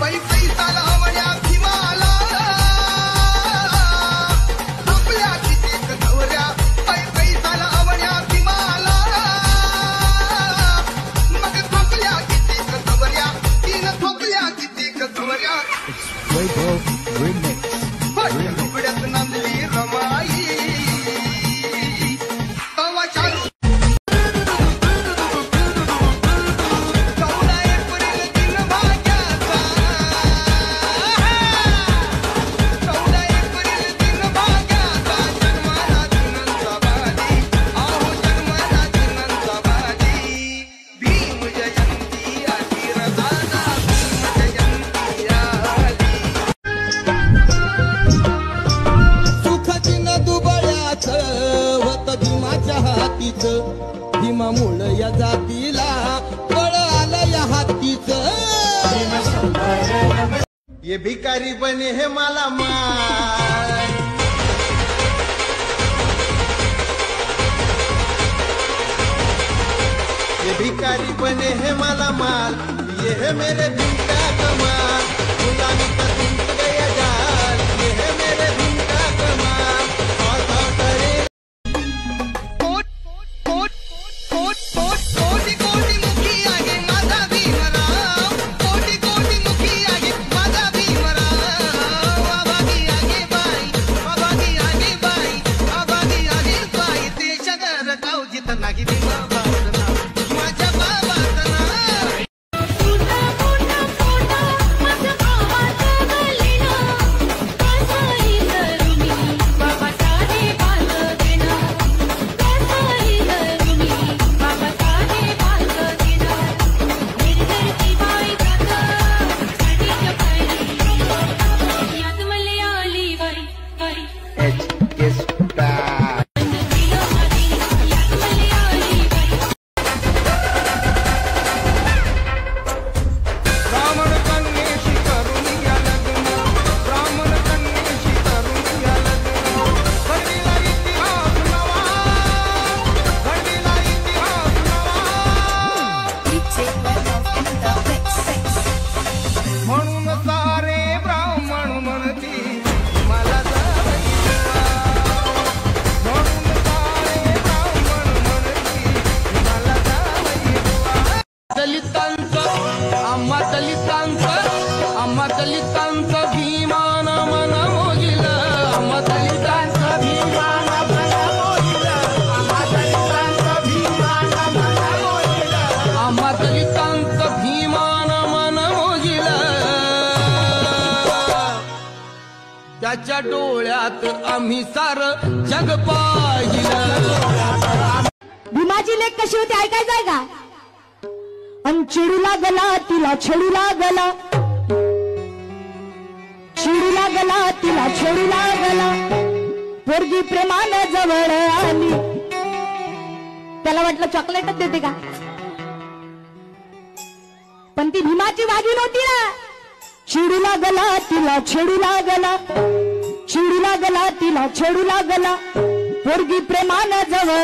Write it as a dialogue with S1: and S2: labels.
S1: पैसा लावण्या भीमाला थोपल्या किती कवऱ्या पैसा लावण्या भीमाला मग थोपल्या किती कवऱ्या तीन थोपल्या किती कवऱ्या लुगड्यात नांदली रमाई तवा चालू
S2: भीमामुळ या जातीला बळ आलं या हातीच
S1: ये भिकारी बने हे मला माल ये भिकारी बने हे मला माल ये है मेरे दिल का कमाल गुलामी का तुम गया जाल ये है मेरे दिल का कमाल
S2: दलितांचं भीमान मन मोजिल आम्हा दलितांचं भीमान मन मोजिल आम्हा दलितांचं भीमान मन मोजिल आम्हा दलितांचं भीमान मन मोजिल त्याच्या डोळ्यात आम्ही सार जग पाहिलं।
S3: भीमाची लेख कशी होती ऐकायचंय का? अन चिडू लागला तिला छेडू लागला चिडू लागला तिला छेडू लागला पोरगी प्रेमानं जवळ आली त्याला वाटलं चॉकलेटच देते का पण ती भीमाची वागी नव्हती ना। चिडू लागला तिला छेडू लागला चिडू लागला तिला छेडू लागला पोरगी प्रेमानं जवळ